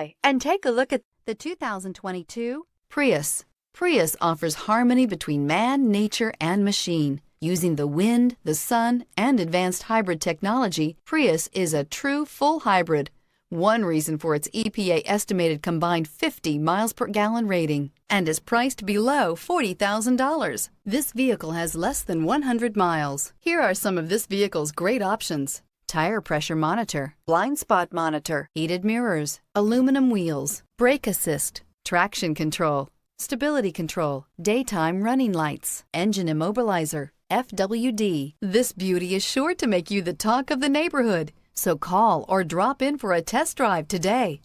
by and take a look at the 2022 Prius. Prius offers harmony between man, nature, and machine. Using the wind, the sun, and advanced hybrid technology, Prius is a true full hybrid. One reason for its EPA estimated combined 50 miles per gallon rating, and is priced below $40,000. This vehicle has less than 100 miles. Here are some of this vehicle's great options: tire pressure monitor, blind spot monitor, heated mirrors, aluminum wheels, brake assist, traction control, stability control, daytime running lights, engine immobilizer, FWD. This beauty is sure to make you the talk of the neighborhood. So call or drop in for a test drive today.